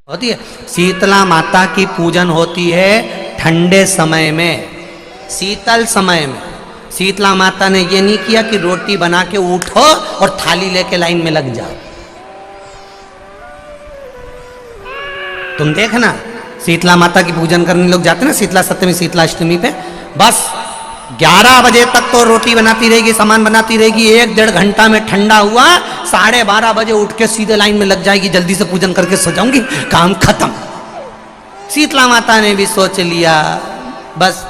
होती है। शीतला माता की पूजन होती है ठंडे समय में, शीतल समय में। शीतला माता ने ये नहीं किया कि रोटी बना के उठो और थाली लेके लाइन में लग जाओ। तुम देखना शीतला माता की पूजन करने लोग जाते ना शीतला सप्तमी शीतला अष्टमी पे, बस 11 बजे तक तो रोटी बनाती रहेगी, सामान बनाती रहेगी। 1-1.5 घंटा में ठंडा हुआ, 12:30 बजे उठ के सीधे लाइन में लग जाएगी, जल्दी से पूजन करके सो जाऊंगी, काम खत्म। शीतला माता ने भी सोच लिया बस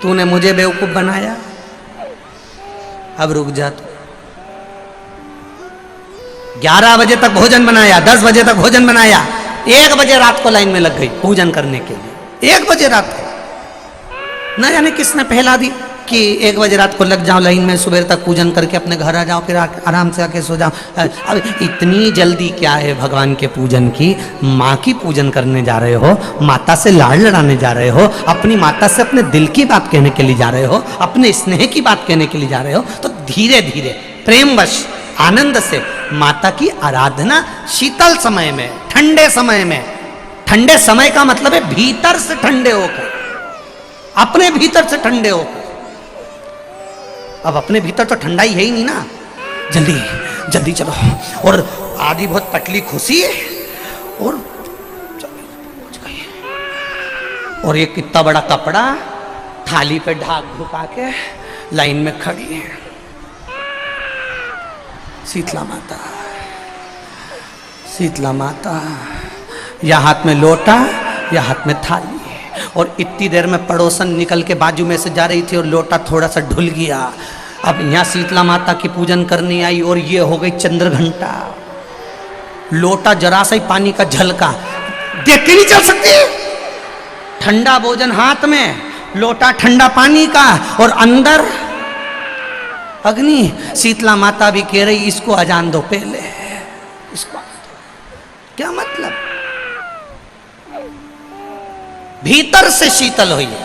तूने मुझे बेवकूफ बनाया, अब रुक जा तू। 11 बजे तक भोजन बनाया, 10 बजे तक भोजन बनाया, 1 बजे रात को लाइन में लग गई पूजन करने के लिए। 1 बजे रात को न जाने किसने पहला दी कि 1 बजे रात को लग जाओ लाइन में, सुबह तक पूजन करके अपने घर आ जाओ, फिर आराम से आके सो जाओ। अब इतनी जल्दी क्या है भगवान के पूजन की? माँ की पूजन करने जा रहे हो, माता से लाड़ लड़ाने जा रहे हो, अपनी माता से अपने दिल की बात कहने के लिए जा रहे हो, अपने स्नेह की बात कहने के लिए जा रहे हो, तो धीरे धीरे प्रेमवश आनंद से माता की आराधना शीतल समय में, ठंडे समय में। ठंडे समय का मतलब है भीतर से ठंडे होकर, अपने भीतर से ठंडे होकर। अब अपने भीतर तो ठंडा ही है ही नहीं ना, जल्दी जल्दी चलो। और आधी बहुत पतली खुशी है और और ये कितना बड़ा कपड़ा थाली पे ढाक ढुका के लाइन में खड़ी है शीतला माता। शीतला माता या हाथ में लोटा या हाथ में थाली, और इतनी देर में पड़ोसन निकल के बाजू में से जा रही थी और लोटा थोड़ा सा ढुल गया। अब यहाँ शीतला माता की पूजन करनी आई और ये हो गई चंद्र घंटा। लोटा जरा सा ही पानी का झलका, देख के नहीं चल सकती। ठंडा भोजन हाथ में, लोटा ठंडा पानी का, और अंदर अग्नि। शीतला माता भी कह रही इसको अजान दो पहले, इसको क्या मतलब? भीतर से शीतल होइए,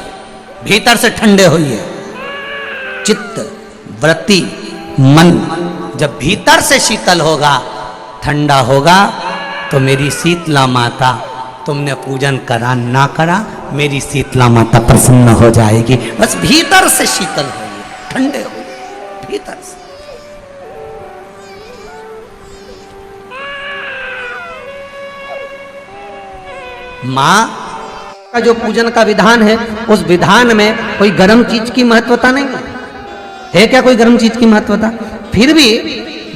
भीतर से ठंडे होइए। चित्त वृत्ति मन जब भीतर से शीतल होगा, ठंडा होगा, तो मेरी शीतला माता, तुमने पूजन करा ना करा, मेरी शीतला माता प्रसन्न हो जाएगी। बस भीतर से शीतल होइए, ठंडे होइए भीतर से। मां का जो पूजन का विधान है, उस विधान में कोई गर्म चीज की महत्वता नहीं है। क्या कोई गर्म चीज की महत्वता? फिर भी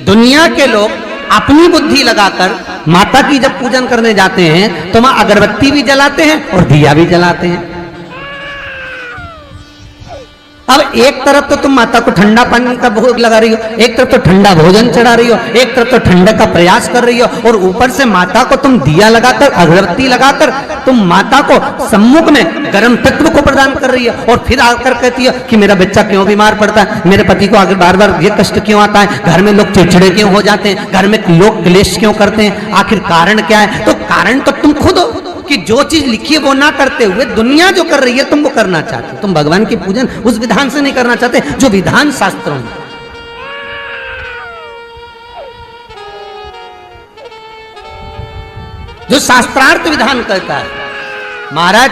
दुनिया के लोग अपनी बुद्धि लगाकर माता की जब पूजन करने जाते हैं तो वहां अगरबत्ती भी जलाते हैं और दिया भी जलाते हैं। अब एक तरफ तो तुम माता को ठंडा पानी का भोग लगा रही हो, एक तरफ तो ठंडा भोजन चढ़ा रही हो, एक तरफ तो ठंडा का प्रयास कर रही हो, और ऊपर से माता को तुम दिया लगाकर, अगरबत्ती लगाकर तुम माता को सम्मुख में गर्म तत्व को प्रदान कर रही हो। और फिर आकर कहती है कि मेरा बच्चा क्यों बीमार पड़ता है, मेरे पति को आगे बार बार ये कष्ट क्यों आता है, घर में लोग चिड़चिड़े क्यों हो जाते हैं, घर में लोग क्लेश क्यों करते हैं, आखिर कारण क्या है? तो कारण तो तुम खुद हो कि जो चीज लिखी है वो ना करते हुए दुनिया जो कर रही है तुम वो करना चाहते हो। तुम भगवान की पूजन उस विधान से नहीं करना चाहते जो विधान शास्त्रों में। जो शास्त्रार्थ विधान कहता है। महाराज,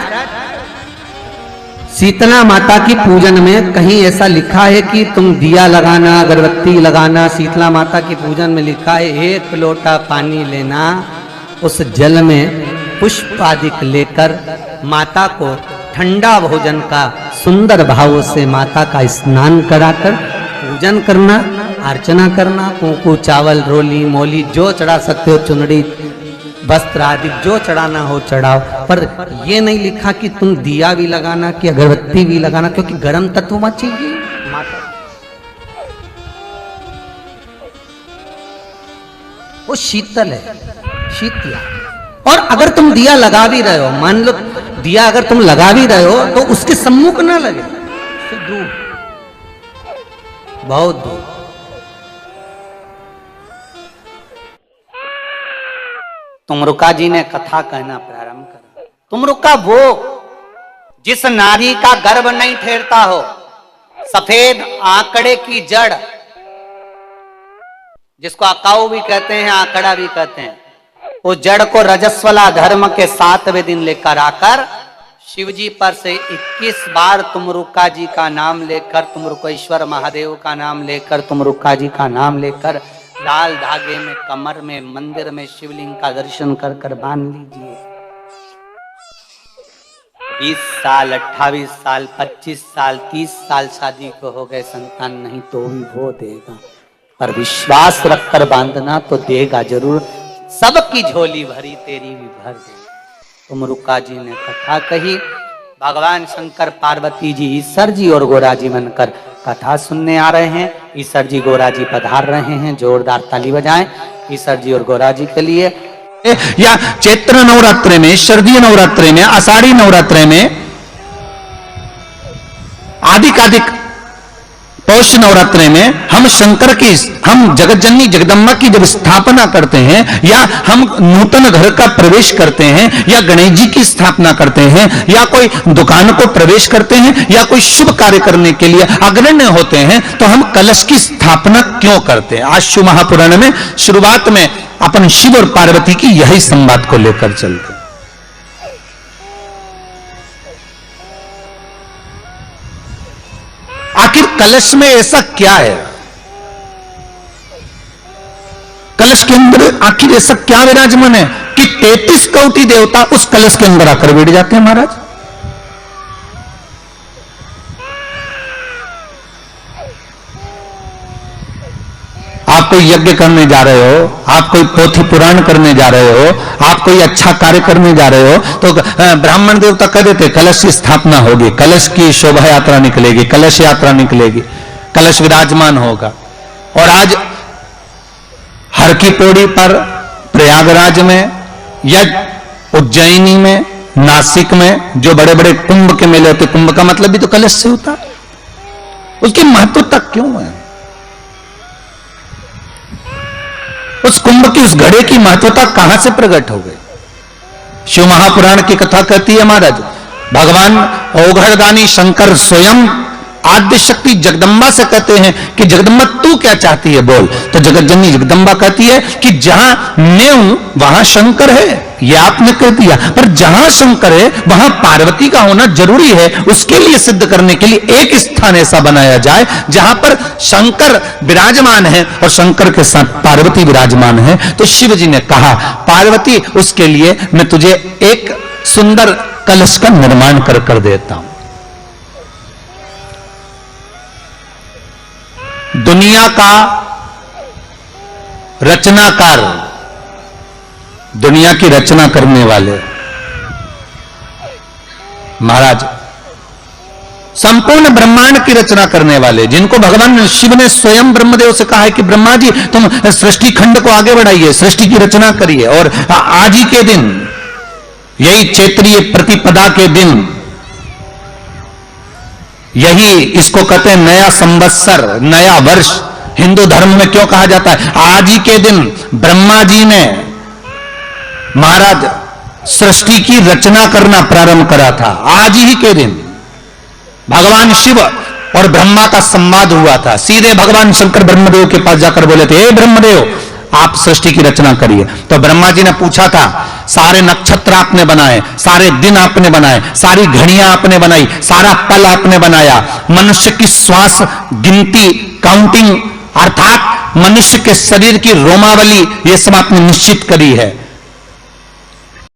शीतला माता की पूजन में कहीं ऐसा लिखा है कि तुम दिया लगाना, अगरबत्ती लगाना? शीतला माता की पूजन में लिखा है 1 लोटा पानी लेना, उस जल में पुष्प आदि लेकर माता को ठंडा भोजन का सुंदर भाव से माता का स्नान कराकर पूजन करना, अर्चना करना, कुंकू चावल रोली मोली जो चढ़ा सकते हो, चुनरी वस्त्र आदि जो चढ़ाना हो चढ़ाओ। पर यह नहीं लिखा कि तुम दिया भी लगाना कि अगरबत्ती भी लगाना, क्योंकि गर्म तत्व मत चाहिए माता। वो शीतल है, शीतला। और अगर तुम दिया लगा भी रहे हो, मान लो दिया अगर तुम लगा भी रहे हो तो उसके सम्मुख ना लगे, दूर, बहुत दूर। तुमरुका जी ने कथा कहना प्रारंभ कर। तुमरुका वो जिस नारी का गर्भ नहीं ठहरता हो, सफेद आंकड़े की जड़, जिसको अकाऊ भी कहते हैं, आंकड़ा भी कहते हैं, वो जड़ को रजस्वला धर्म के 7वें दिन लेकर आकर शिव जी पर से 21 बार तुम रुक्का जी का नाम लेकर, तुम रुक्केश्वर महादेव का नाम लेकर, तुम रुक्का जी का नाम लेकर लाल धागे में कमर में मंदिर में शिवलिंग का दर्शन कर कर बांध लीजिए। 20 साल 28 साल 25 साल 30 साल शादी को हो गए, संतान नहीं तो भी वो देगा, पर विश्वास रखकर बांधना तो देगा जरूर। सबकी झोली भरी तेरी भी भर दे। तुम रुक्का जी ने कथा कही, भगवान शंकर पार्वती जी ईश्वर जी और गोरा जी बनकर कथा सुनने आ रहे हैं। ईश्वर जी गोरा जी पधार रहे हैं, जोरदार ताली बजाएं ईश्वर जी और गोरा जी के लिए। या चैत्र नवरात्रि में, शरदीय नवरात्रि में, आषाढ़ी नवरात्रि में, आदिकादिक पौष नवरात्रि में हम शंकर की, हम जगत जननी जगदम्बा की जब स्थापना करते हैं, या हम नूतन घर का प्रवेश करते हैं, या गणेश जी की स्थापना करते हैं, या कोई दुकान को प्रवेश करते हैं, या कोई शुभ कार्य करने के लिए अग्रण्य होते हैं, तो हम कलश की स्थापना क्यों करते हैं? आज शिव महापुराण में शुरुआत में अपन शिव और पार्वती की यही संवाद को लेकर चलते हैं। आखिर कलश में ऐसा क्या है? कलश के अंदर आखिर ऐसा क्या विराजमान है कि 33 कोटि देवता उस कलश के अंदर आकर बैठ जाते हैं? महाराज, आप कोई यज्ञ करने जा रहे हो, आप कोई पोथी पुराण करने जा रहे हो, आप कोई अच्छा कार्य करने जा रहे हो, तो ब्राह्मण देवता कह देते कलश की स्थापना होगी, कलश की शोभा यात्रा निकलेगी, कलश यात्रा निकलेगी, कलश विराजमान होगा। और आज हर की पौड़ी पर, प्रयागराज में या उज्जैनी में, नासिक में जो बड़े बड़े कुंभ के मेले होते, कुंभ का मतलब भी तो कलश से होता, उसकी महत्वता क्यों है? उस कुंभ की, उस घड़े की महत्वता कहां से प्रकट हो गई? शिव महापुराण की कथा कहती है महाराज, भगवान औघड़दानी शंकर स्वयं आद्य शक्ति जगदम्बा से कहते हैं कि जगदम्बा तू क्या चाहती है बोल। तो जगत जननी जगदम्बा कहती है कि जहां मैं हूं वहां शंकर है, यह आपने कह दिया, पर जहां शंकर है वहां पार्वती का होना जरूरी है। उसके लिए सिद्ध करने के लिए एक स्थान ऐसा बनाया जाए जहां पर शंकर विराजमान है और शंकर के साथ पार्वती विराजमान है। तो शिव जी ने कहा पार्वती, उसके लिए मैं तुझे एक सुंदर कलश का निर्माण कर देता हूं। दुनिया का रचनाकार, दुनिया की रचना करने वाले महाराज, संपूर्ण ब्रह्मांड की रचना करने वाले, जिनको भगवान शिव ने स्वयं ब्रह्मदेव से कहा है कि ब्रह्मा जी तुम सृष्टि खंड को आगे बढ़ाइए, सृष्टि की रचना करिए। और आज ही के दिन, यही चैत्रीय प्रतिपदा के दिन, यही इसको कहते हैं नया संवत्सर, नया वर्ष। हिंदू धर्म में क्यों कहा जाता है? आज ही के दिन ब्रह्मा जी ने महाराज सृष्टि की रचना करना प्रारंभ करा था। आज ही के दिन भगवान शिव और ब्रह्मा का संवाद हुआ था। सीधे भगवान शंकर ब्रह्मदेव के पास जाकर बोले थे, हे ब्रह्मदेव आप सृष्टि की रचना करिए। तो ब्रह्मा जी ने पूछा था, सारे नक्षत्र आपने बनाए, सारे दिन आपने बनाए, सारी घड़ियां आपने बनाई, सारा पल आपने बनाया, मनुष्य की श्वास गिनती, काउंटिंग, अर्थात मनुष्य के शरीर की रोमावली, ये सब आपने निश्चित करी है।